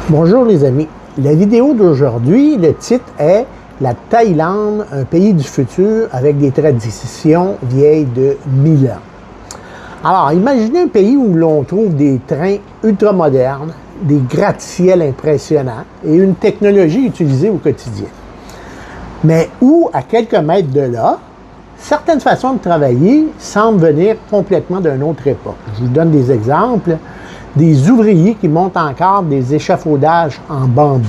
Bonjour les amis. La vidéo d'aujourd'hui, le titre est La Thaïlande, un pays du futur avec des traditions vieilles de 1000 ans. Alors, imaginez un pays où l'on trouve des trains ultramodernes, des gratte-ciels impressionnants et une technologie utilisée au quotidien. Mais où, à quelques mètres de là, certaines façons de travailler semblent venir complètement d'une autre époque. Je vous donne des exemples. Des ouvriers qui montent encore des échafaudages en bambou.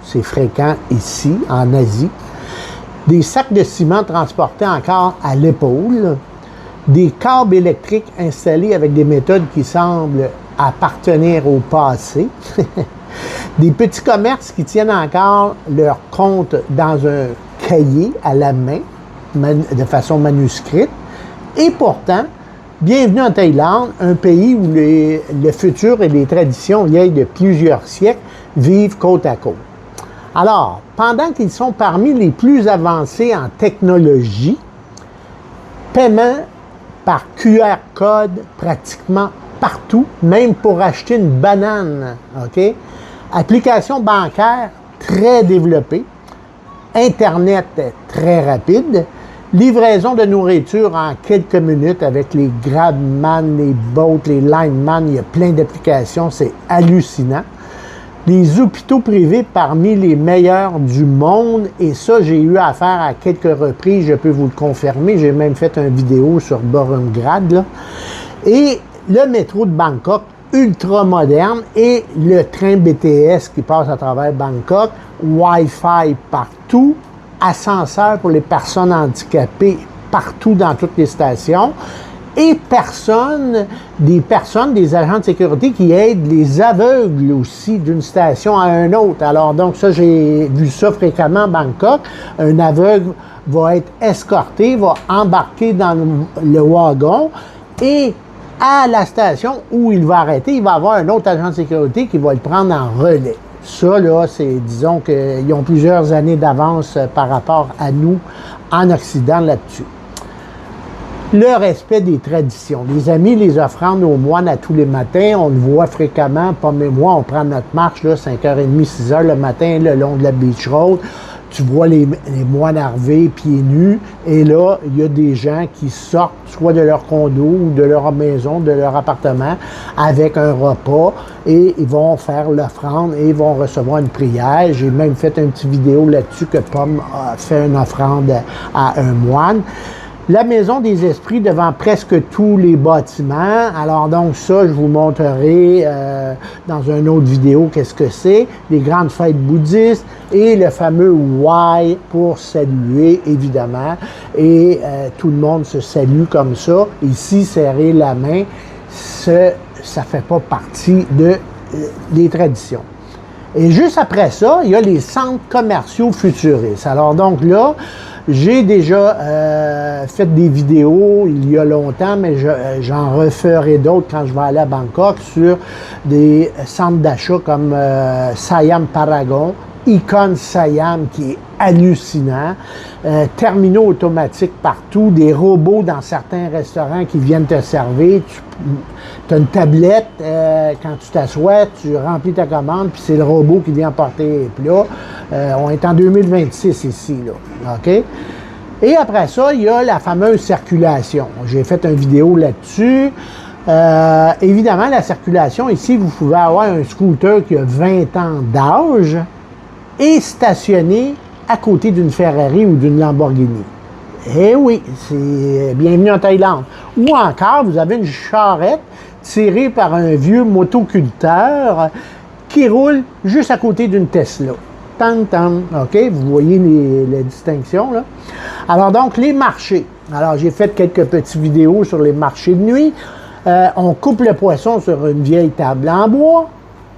C'est fréquent ici, en Asie. Des sacs de ciment transportés encore à l'épaule. Des câbles électriques installés avec des méthodes qui semblent appartenir au passé. Des petits commerces qui tiennent encore leur compte dans un cahier à la main, de façon manuscrite. Et pourtant, bienvenue en Thaïlande, un pays où le futur et les traditions vieilles de plusieurs siècles vivent côte à côte. Alors, pendant qu'ils sont parmi les plus avancés en technologie, paiement par QR code pratiquement partout, même pour acheter une banane, OK? Application bancaire très développée, Internet très rapide, livraison de nourriture en quelques minutes avec les Grabman, les Bolt, les Lineman, il y a plein d'applications, c'est hallucinant. Les hôpitaux privés parmi les meilleurs du monde, et ça, j'ai eu affaire à quelques reprises, je peux vous le confirmer, j'ai même fait une vidéo sur Bumrungrad, là. Et le métro de Bangkok, ultra moderne, et le train BTS qui passe à travers Bangkok, Wi-Fi partout, ascenseurs pour les personnes handicapées partout dans toutes les stations et des agents de sécurité qui aident les aveugles aussi d'une station à une autre. Alors donc ça, j'ai vu ça fréquemment à Bangkok. Un aveugle va être escorté, va embarquer dans le wagon et à la station où il va arrêter, il va avoir un autre agent de sécurité qui va le prendre en relais. Ça, là, c'est, disons qu'ils ont plusieurs années d'avance par rapport à nous en Occident là-dessus. Le respect des traditions. Les amis, les offrandes aux moines à tous les matins, on le voit fréquemment. Pomme et moi, on prend notre marche, là, 5h30, 6h le matin, le long de la Beach Road. Tu vois les moines arriver pieds nus, et là, il y a des gens qui sortent soit de leur condo ou de leur maison, de leur appartement, avec un repas, et ils vont faire l'offrande et ils vont recevoir une prière. J'ai même fait une petite vidéo là-dessus que Pomme a fait une offrande à un moine. La Maison des Esprits devant presque tous les bâtiments. Alors donc ça, je vous montrerai dans une autre vidéo qu'est-ce que c'est. Les grandes fêtes bouddhistes et le fameux Y pour saluer, évidemment. Et tout le monde se salue comme ça. Ici, serrer la main, ça ne fait pas partie des traditions. Et juste après ça, il y a les centres commerciaux futuristes. Alors donc là, j'ai déjà fait des vidéos il y a longtemps, mais j'en referai d'autres quand je vais aller à Bangkok sur des centres d'achat comme Siam Paragon, Icon Siam qui est hallucinant, terminaux automatiques partout, des robots dans certains restaurants qui viennent te servir. Tu as une tablette, quand tu t'assois, tu remplis ta commande, puis c'est le robot qui vient porter les plats. On est en 2026 ici, là. OK? Et après ça, il y a la fameuse circulation. J'ai fait une vidéo là-dessus. Évidemment, la circulation, ici, vous pouvez avoir un scooter qui a 20 ans d'âge et stationné à côté d'une Ferrari ou d'une Lamborghini. Eh oui, c'est bienvenue en Thaïlande. Ou encore, vous avez une charrette tirée par un vieux motoculteur qui roule juste à côté d'une Tesla. Tam-tam, OK? Vous voyez les distinctions, là? Alors donc, les marchés. Alors, j'ai fait quelques petites vidéos sur les marchés de nuit. On coupe le poisson sur une vieille table en bois,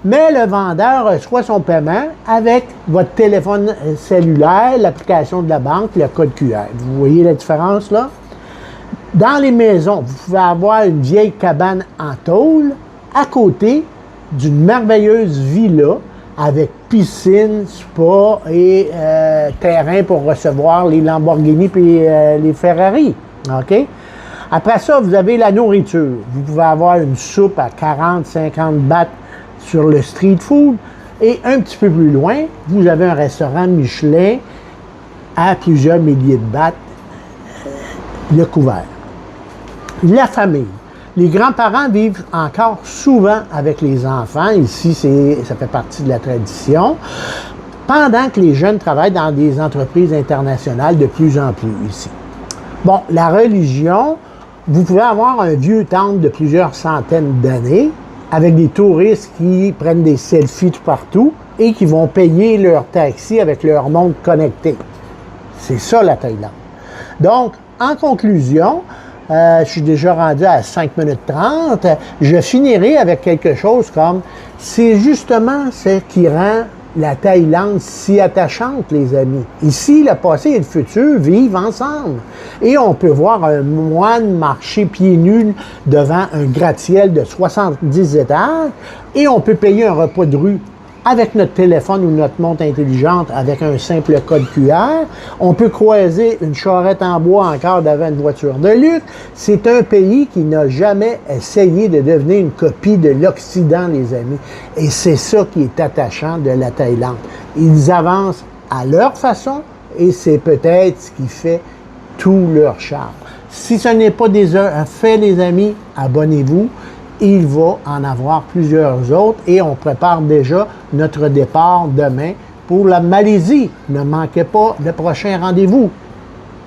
mais le vendeur reçoit son paiement avec votre téléphone cellulaire, l'application de la banque, le code QR. Vous voyez la différence, là? Dans les maisons, vous pouvez avoir une vieille cabane en tôle à côté d'une merveilleuse villa avec piscine, spa et terrain pour recevoir les Lamborghini et les Ferrari. OK? Après ça, vous avez la nourriture. Vous pouvez avoir une soupe à 40-50 bahts sur le street food Et un petit peu plus loin, vous avez un restaurant Michelin à plusieurs milliers de bahts, le couvert. La famille. Les grands-parents vivent encore souvent avec les enfants. Ici, ça fait partie de la tradition. Pendant que les jeunes travaillent dans des entreprises internationales de plus en plus ici. Bon, la religion, vous pouvez avoir un vieux temple de plusieurs centaines d'années avec des touristes qui prennent des selfies tout partout et qui vont payer leur taxi avec leur montre connectée. C'est ça la Thaïlande. Donc, en conclusion, je suis déjà rendu à 5 minutes 30. Je finirai avec quelque chose comme, c'est justement ce qui rend la Thaïlande si attachante, les amis. Ici, le passé et le futur vivent ensemble. Et on peut voir un moine marcher pieds nus devant un gratte-ciel de 70 étages et on peut payer un repas de rue avec notre téléphone ou notre montre intelligente avec un simple code QR. On peut croiser une charrette en bois encore devant une voiture de luxe. C'est un pays qui n'a jamais essayé de devenir une copie de l'Occident, les amis. Et c'est ça qui est attachant de la Thaïlande. Ils avancent à leur façon et c'est peut-être ce qui fait tout leur charme. Si ce n'est pas un fait, les amis, abonnez-vous. Il va en avoir plusieurs autres et on prépare déjà notre départ demain pour la Malaisie. Ne manquez pas le prochain rendez-vous.